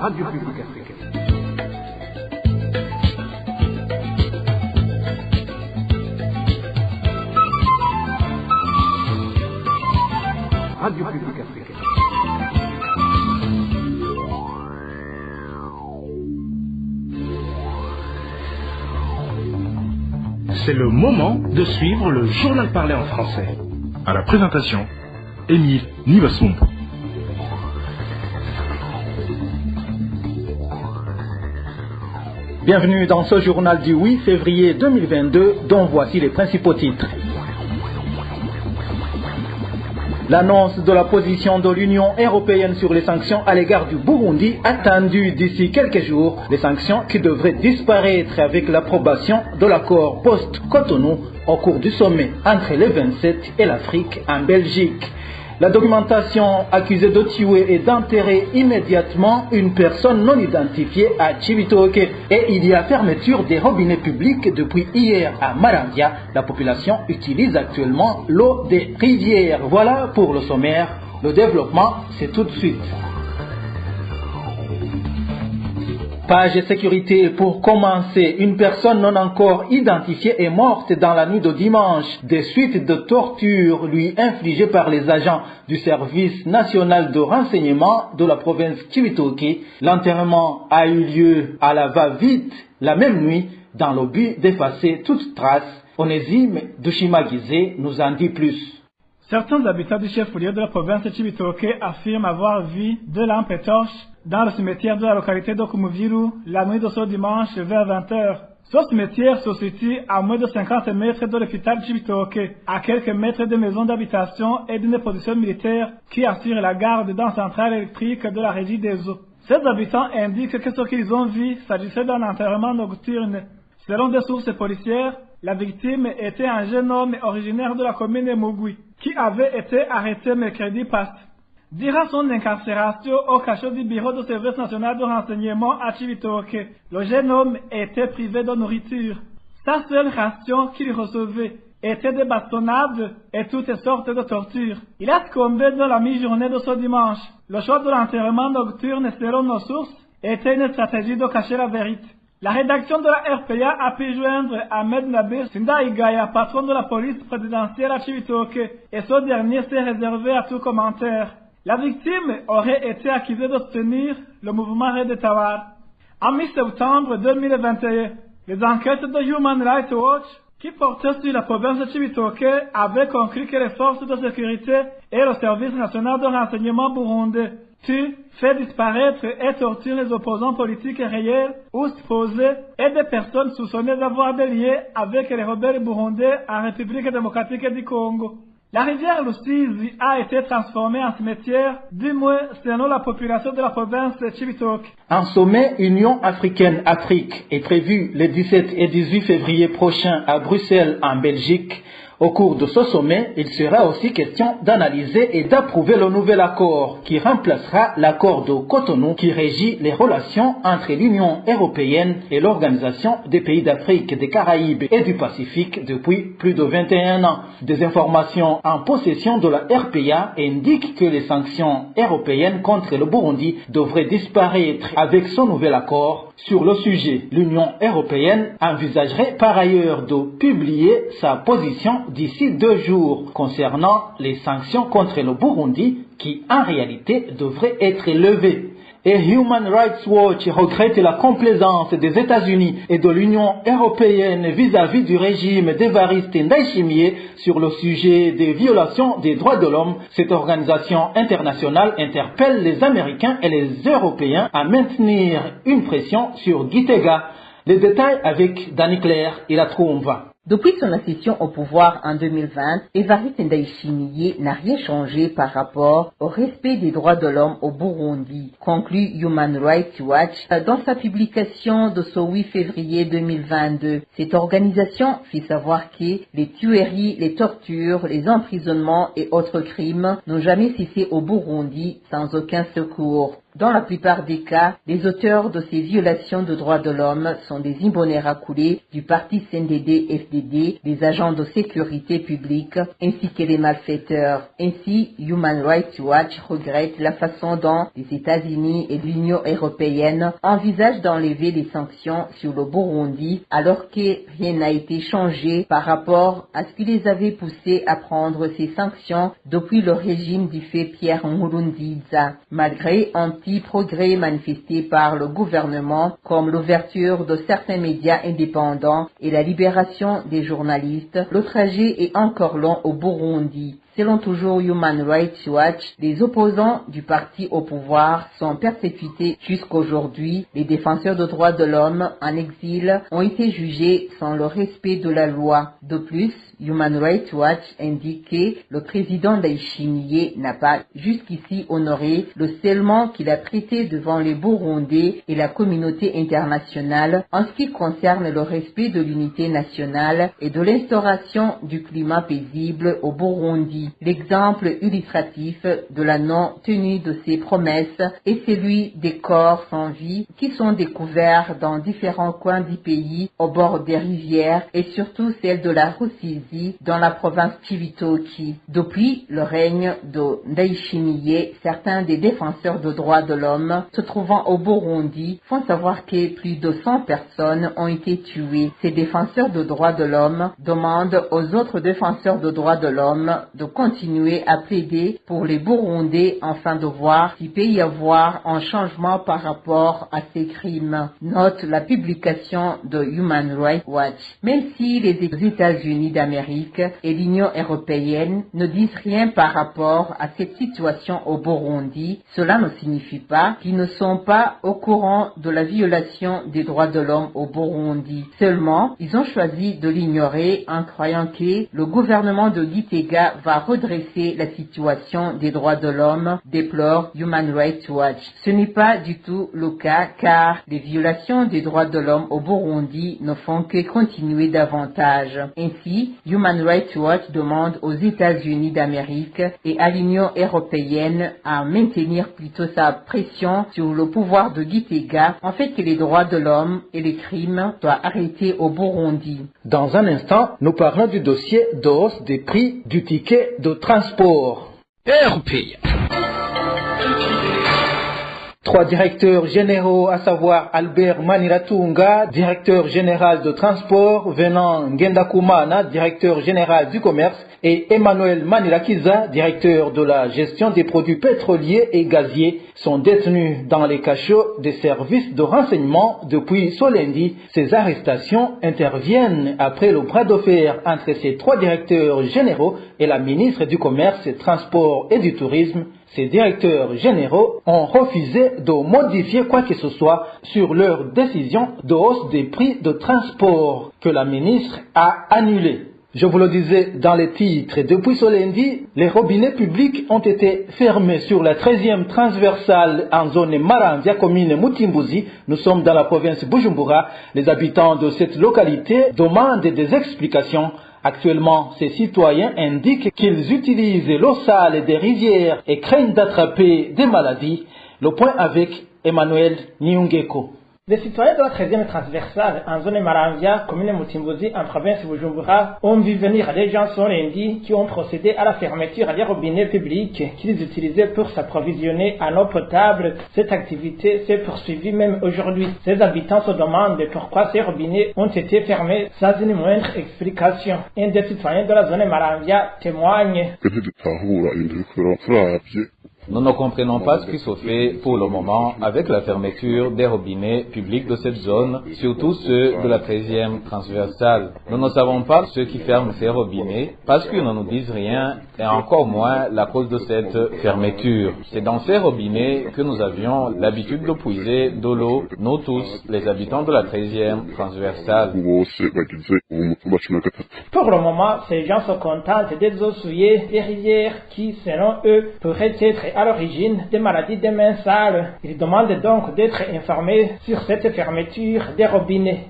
Radio Publique Africaine. Radio Publique Africaine. C'est le moment de suivre le journal parlé en français. À la présentation, Émile Nivassoum. Bienvenue dans ce journal du 8 février 2022 dont voici les principaux titres. L'annonce de la position de l'Union européenne sur les sanctions à l'égard du Burundi attendue d'ici quelques jours, les sanctions qui devraient disparaître avec l'approbation de l'accord post-Cotonou au cours du sommet entre les 27 et l'Afrique en Belgique. La documentation accusée de tuer et d'enterrer immédiatement une personne non identifiée à Cibitoke. Et il y a fermeture des robinets publics depuis hier à Marandia. La population utilise actuellement l'eau des rivières. Voilà pour le sommaire. Le développement, c'est tout de suite. Page sécurité pour commencer. Une personne non encore identifiée est morte dans la nuit de dimanche des suites de tortures lui infligées par les agents du service national de renseignement de la province Cibitoke. L'enterrement a eu lieu à la va-vite la même nuit dans le but d'effacer toute trace. Onésime Dushimagize nous en dit plus. Certains habitants du chef-lieu de la province de Cibitoke affirment avoir vu deux lampes et torches dans le cimetière de la localité de Kumuviru la nuit de ce dimanche vers 20h. Ce cimetière se situe à moins de 50 mètres de l'hôpital de Cibitoke, à quelques mètres des maisons d'habitation et d'une position militaire qui assure la garde dans la centrale électrique de la régie des eaux. Ces habitants indiquent que ce qu'ils ont vu s'agissait d'un enterrement nocturne. Selon des sources policières, la victime était un jeune homme originaire de la commune de Mugui, qui avait été arrêté mercredi passé. Durant son incarcération au cachot du bureau de service national de renseignement à Cibitoke, le jeune homme était privé de nourriture. Sa seule ration qu'il recevait était des bastonnades et toutes sortes de tortures. Il a succombé dans la mi-journée de ce dimanche. Le choix de l'enterrement nocturne, selon nos sources, était une stratégie de cacher la vérité. La rédaction de la RPA a pu joindre Ahmed Nabir Sindaigaya, patron de la police présidentielle à Cibitoke, et ce dernier s'est réservé à tout commentaire. La victime aurait été accusée de soutenir le mouvement Red Tawar. En mi-septembre 2021, les enquêtes de Human Rights Watch qui portaient sur la province de Cibitoke avaient conclu que les forces de sécurité et le service national de renseignement burundais tuent, fait disparaître et torturent les opposants politiques réels ou supposés et des personnes soupçonnées d'avoir des liens avec les rebelles burundais en République démocratique du Congo. La rivière Lusizi a été transformée en cimetière, du moins selon la population de la province de Cibitoke. Un sommet Union africaine-Afrique est prévu les 17 et 18 février prochains à Bruxelles, en Belgique. Au cours de ce sommet, il sera aussi question d'analyser et d'approuver le nouvel accord qui remplacera l'accord de Cotonou qui régit les relations entre l'Union européenne et l'Organisation des pays d'Afrique, des Caraïbes et du Pacifique depuis plus de 21 ans. Des informations en possession de la RPA indiquent que les sanctions européennes contre le Burundi devraient disparaître avec ce nouvel accord. Sur le sujet, l'Union européenne envisagerait par ailleurs de publier sa position d'ici 2 jours concernant les sanctions contre le Burundi qui en réalité devraient être levées. Et Human Rights Watch regrette la complaisance des États-Unis et de l'Union européenne vis-à-vis du régime d'Évariste Ndayishimiye sur le sujet des violations des droits de l'homme. Cette organisation internationale interpelle les Américains et les Européens à maintenir une pression sur Gitega. Les détails avec Dani Claire et la Troumva. Depuis son accession au pouvoir en 2020, Évariste Ndayishimiye n'a rien changé par rapport au respect des droits de l'homme au Burundi, conclut Human Rights Watch dans sa publication de ce 8 février 2022. Cette organisation fit savoir que les tueries, les tortures, les emprisonnements et autres crimes n'ont jamais cessé au Burundi sans aucun secours. Dans la plupart des cas, les auteurs de ces violations de droits de l'homme sont des Imbonerakure du parti CNDD-FDD, des agents de sécurité publique ainsi que les malfaiteurs. Ainsi, Human Rights Watch regrette la façon dont les États-Unis et l'Union européenne envisagent d'enlever les sanctions sur le Burundi alors que rien n'a été changé par rapport à ce qui les avait poussés à prendre ces sanctions depuis le régime du fait Pierre Nkurunziza. Malgré un petit progrès manifesté par le gouvernement comme l'ouverture de certains médias indépendants et la libération des journalistes, le trajet est encore long au Burundi. Selon toujours Human Rights Watch, les opposants du parti au pouvoir sont persécutés jusqu'aujourd'hui. Les défenseurs de droits de l'homme en exil ont été jugés sans le respect de la loi. De plus, Human Rights Watch indique que le président Ndayishimiye n'a pas jusqu'ici honoré le serment qu'il a prêté devant les Burundais et la communauté internationale en ce qui concerne le respect de l'unité nationale et de l'instauration du climat paisible au Burundi. L'exemple illustratif de la non-tenue de ces promesses est celui des corps sans vie qui sont découverts dans différents coins du pays au bord des rivières et surtout celle de la Rusizi dans la province Cibitoke. Depuis le règne de Ndayishimiye, certains des défenseurs de droits de l'homme se trouvant au Burundi font savoir que plus de 100 personnes ont été tuées. Ces défenseurs de droits de l'homme demandent aux autres défenseurs de droits de l'homme de continuer à plaider pour les Burundais afin de voir s'il peut y avoir un changement par rapport à ces crimes. Note la publication de Human Rights Watch. Même si les États-Unis d'Amérique et l'Union européenne ne disent rien par rapport à cette situation au Burundi, cela ne signifie pas qu'ils ne sont pas au courant de la violation des droits de l'homme au Burundi. Seulement, ils ont choisi de l'ignorer en croyant que le gouvernement de Gitega va redresser la situation des droits de l'homme, déplore Human Rights Watch. Ce n'est pas du tout le cas car les violations des droits de l'homme au Burundi ne font que continuer davantage. Ainsi, Human Rights Watch demande aux États-Unis d'Amérique et à l'Union européenne à maintenir plutôt sa pression sur le pouvoir de Gitega en fait que les droits de l'homme et les crimes soient arrêtés au Burundi. Dans un instant, nous parlons du dossier de hausse des prix du ticket de transport. RPA. 3 directeurs généraux, à savoir Albert Maniratunga, directeur général de transport, Venant Ngendakumana, directeur général du commerce, et Emmanuel Manirakiza, directeur de la gestion des produits pétroliers et gaziers, sont détenus dans les cachots des services de renseignement depuis ce lundi. Ces arrestations interviennent après le bras de fer entre ces 3 directeurs généraux et la ministre du Commerce, des Transports et du Tourisme. Ces directeurs généraux ont refusé de modifier quoi que ce soit sur leur décision de hausse des prix de transport que la ministre a annulée. Je vous le disais dans les titres, depuis ce lundi, les robinets publics ont été fermés sur la 13e transversale en zone Maranvia, commune Mutimbuzi. Nous sommes dans la province Bujumbura. Les habitants de cette localité demandent des explications. Actuellement, ces citoyens indiquent qu'ils utilisent l'eau sale des rivières et craignent d'attraper des maladies. Le point avec Emmanuel Niungeko. Les citoyens de la 13e transversale en zone Maranvia, commune Mutimbuzi, en province Bujumbura, ont vu venir des gens ce lundi qui ont procédé à la fermeture des robinets publics qu'ils utilisaient pour s'approvisionner en eau potable. Cette activité s'est poursuivie même aujourd'hui. Ces habitants se demandent pourquoi ces robinets ont été fermés sans une moindre explication. Un des citoyens de la zone Maranvia témoigne. Nous ne comprenons pas ce qui se fait pour le moment avec la fermeture des robinets publics de cette zone, surtout ceux de la 13e transversale. Nous ne savons pas ceux qui ferment ces robinets parce qu'ils ne nous disent rien et encore moins la cause de cette fermeture. C'est dans ces robinets que nous avions l'habitude de puiser de l'eau, nous tous, les habitants de la 13e transversale. Pour le moment, ces gens se contentent des eaux souillées des rivières qui, selon eux, pourraient être à l'origine des maladies des mains sales. Ils demandent donc d'être informés sur cette fermeture des robinets.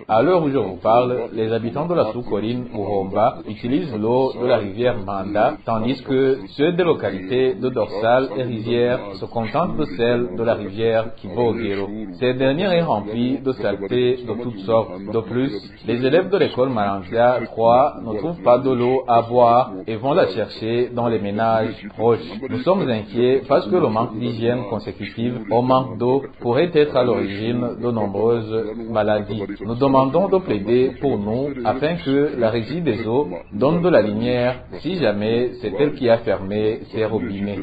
À l'heure où je vous parle, les habitants de la sous-colline Uhomba utilisent l'eau de la rivière Manda, tandis que ceux des localités de Dorsal et Rizière se contentent de celle de la rivière Kibogero. Cette dernière est remplie de saletés de toutes sortes. De plus, les élèves de l'école Marangia 3 ne trouvent pas de l'eau à boire et vont la chercher dans les ménages proches. Nous sommes inquiets parce que le manque d'hygiène consécutive au manque d'eau pourrait être à l'origine de nombreuses maladies. Nous demandons de plaider pour nous afin que la régie des eaux donne de la lumière si jamais c'est elle qui a fermé ces robinets.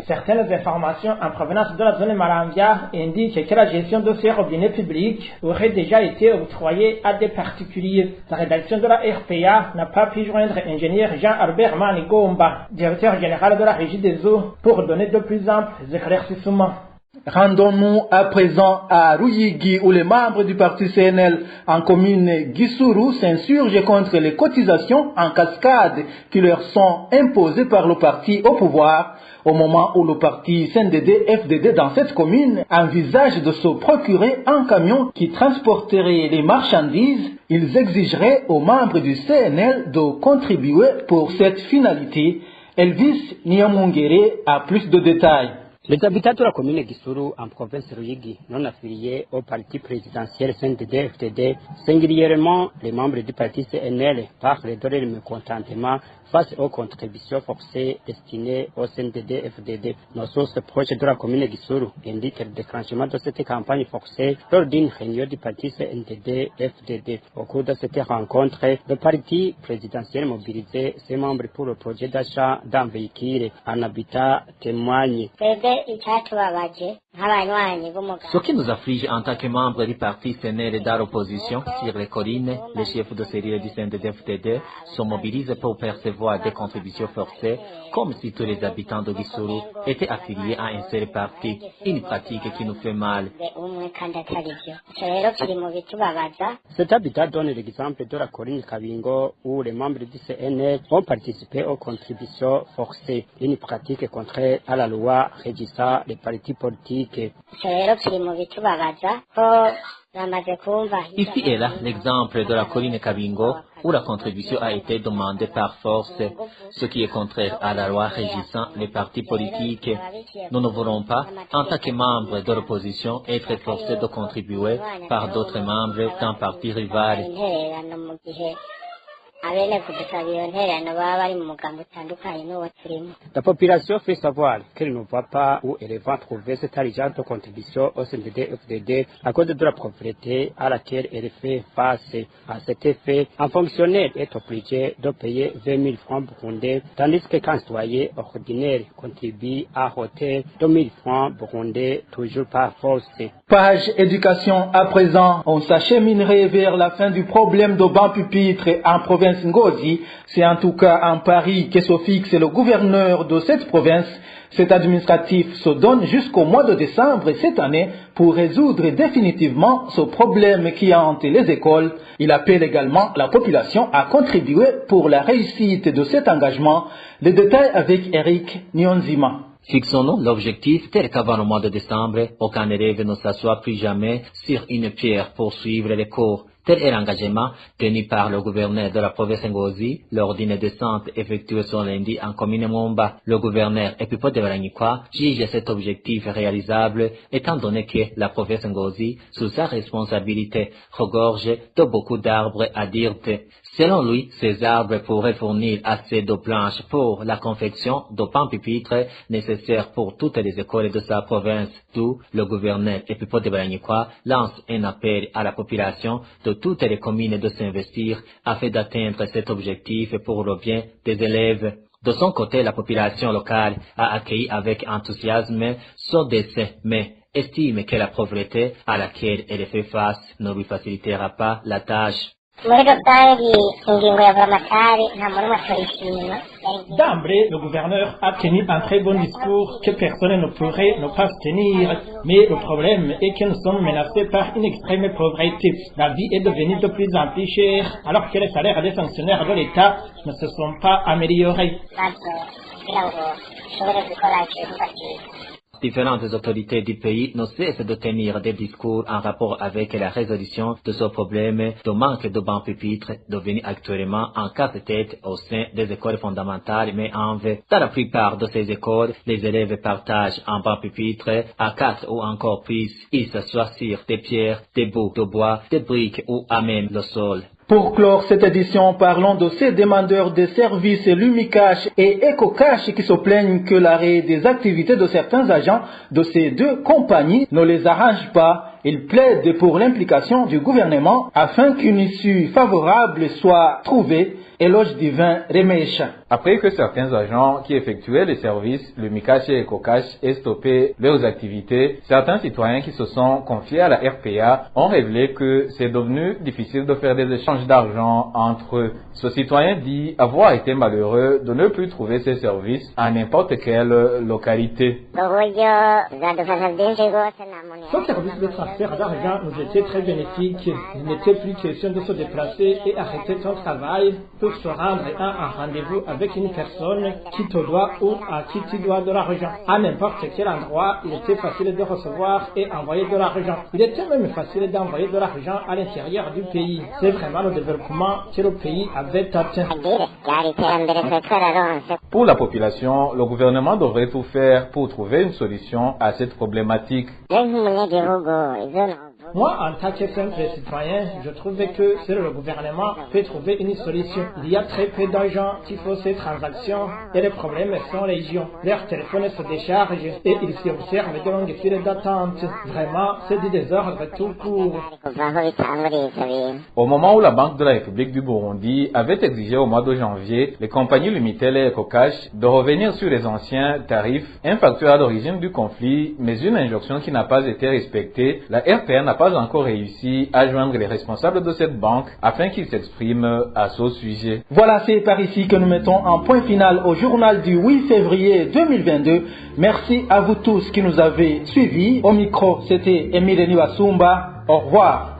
Certaines informations en provenance de la zone Marangia indiquent que la gestion de ces robinets publics aurait déjà été octroyée à des particuliers. La rédaction de la RPA n'a pas pu joindre ingénieur Jean-Albert Manigomba, directeur général de la régie des eaux, pour donner de plus amples éclaircissements. Rendons-nous à présent à Ruyigi où les membres du parti CNL en commune Gisuru s'insurgent contre les cotisations en cascade qui leur sont imposées par le parti au pouvoir au moment où le parti CNDD-FDD dans cette commune envisage de se procurer un camion qui transporterait les marchandises. Ils exigeraient aux membres du CNL de contribuer pour cette finalité. Elvis Niamongere a plus de détails. Les habitants de la commune Gisuru en province Ruyigi, non affiliés au parti présidentiel CNDD-FDD, singulièrement les membres du parti CNL, parlent de leur mécontentement face aux contributions forcées destinées au CNDD-FDD. Nos sources proches de la commune Gisuru indiquent le déclenchement de cette campagne forcée lors d'une réunion du parti CNDD-FDD. Au cours de cette rencontre, le parti présidentiel mobilisait ses membres pour le projet d'achat d'un véhicule. Un habitat témoigne. Ce qui nous afflige en tant que membres du parti CNL dans l'opposition sur les collines, les chefs de série du CNDD-FDD se mobilisent pour percevoir des contributions forcées, comme si tous les habitants de Gisuru étaient affiliés à un seul parti, une pratique qui nous fait mal. Cet habitat donne l'exemple de la colline Kabingo où les membres du CNL ont participé aux contributions forcées, une pratique contraire à la loi régissant les partis politiques. Ici est là l'exemple de la colline Kabingo où la contribution a été demandée par force, ce qui est contraire à la loi régissant les partis politiques. Nous ne voulons pas, en tant que membres de l'opposition, être forcés de contribuer par d'autres membres d'un parti rival. La population fait savoir qu'elle ne voit pas où elle va trouver cet argent de contribution au CNDD-FDD à cause de la pauvreté à laquelle elle fait face. À cet effet, un fonctionnaire est obligé de payer 20 000 francs burundais, tandis qu'un citoyen ordinaire contribue à hauteur de 1 000 francs burundais, toujours par force. Page éducation à présent, on s'acheminerait vers la fin du problème de banc pupitre en province Ngozi. C'est en tout cas un pari que se fixe le gouverneur de cette province. Cet administratif se donne jusqu'au mois de décembre cette année pour résoudre définitivement ce problème qui hante les écoles. Il appelle également la population à contribuer pour la réussite de cet engagement. Les détails avec Eric Nyonzima. Fixons-nous l'objectif tel qu'avant le mois de décembre, aucun élève ne s'assoit plus jamais sur une pierre pour suivre les cours. Tel est l'engagement tenu par le gouverneur de la province Ngozi lors d'une descente effectuée ce lundi en commune Mwomba. Le gouverneur Epipo de Baranyikwa juge cet objectif réalisable étant donné que la province Ngozi, sous sa responsabilité, regorge de beaucoup d'arbres à Dirte. Selon lui, ces arbres pourraient fournir assez de planches pour la confection de pain pupitre nécessaires pour toutes les écoles de sa province. D'où le gouverneur Epipo de Baranyikwa lance un appel à la population de toutes les communes de s'investir afin d'atteindre cet objectif pour le bien des élèves. De son côté, la population locale a accueilli avec enthousiasme ce dessein, mais estime que la pauvreté à laquelle elle fait face ne lui facilitera pas la tâche. D'emblée, le gouverneur a tenu un très bon discours que personne ne pourrait ne pas tenir. Mais le problème est que nous sommes menacés par une extrême pauvreté. La vie est devenue de plus en plus chère, alors que les salaires des fonctionnaires de l'État ne se sont pas améliorés. Différentes autorités du pays ne cessent de tenir des discours en rapport avec la résolution de ce problème de manque de bancs pupitres devenu actuellement un casse-tête au sein des écoles fondamentales, mais en vrai. Dans la plupart de ces écoles, les élèves partagent un banc pupitre à 4 ou encore plus. Ils s'assoient sur des pierres, des bouts de bois, des briques ou à même le sol. Pour clore cette édition, parlons de ces demandeurs de services Lumicash et EcoCash qui se plaignent que l'arrêt des activités de certains agents de ces deux compagnies ne les arrange pas. Ils plaident pour l'implication du gouvernement afin qu'une issue favorable soit trouvée. Éloge divin Remesha. Après que certains agents qui effectuaient les services Lumicash et EcoCash aient stoppé leurs activités, certains citoyens qui se sont confiés à la RPA ont révélé que c'est devenu difficile de faire des échanges d'argent entre eux. Ce citoyen dit avoir été malheureux de ne plus trouver ces services à n'importe quelle localité. Ce service de transfert d'argent nous était très bénéfique. Il n'était plus question de se déplacer et arrêter son travail pour se rendre à un rendez-vous avec une personne qui te doit ou à qui tu dois de l'argent. À n'importe quel endroit, il était facile de recevoir et envoyer de l'argent. Il était même facile d'envoyer de l'argent à l'intérieur du pays. C'est vraiment le développement que le pays avait atteint. Pour la population, le gouvernement devrait tout faire pour trouver une solution à cette problématique. Moi, en tant que simple citoyen, je trouvais que seul le gouvernement peut trouver une solution. Il y a très peu d'argent qui font ces transactions et les problèmes sont légion. Leurs téléphones se déchargent et ils s'y observent de longues files d'attente. Vraiment, c'est du désordre tout court. Au moment où la Banque de la République du Burundi avait exigé au mois de janvier les compagnies Lumitel et EcoCash de revenir sur les anciens tarifs, un facteur à l'origine du conflit, mais une injonction qui n'a pas été respectée, la RPA n'a pas encore réussi à joindre les responsables de cette banque afin qu'ils s'expriment à ce sujet. Voilà, c'est par ici que nous mettons un point final au journal du 8 février 2022. Merci à vous tous qui nous avez suivis. Au micro, c'était Émile Niwasumba. Au revoir.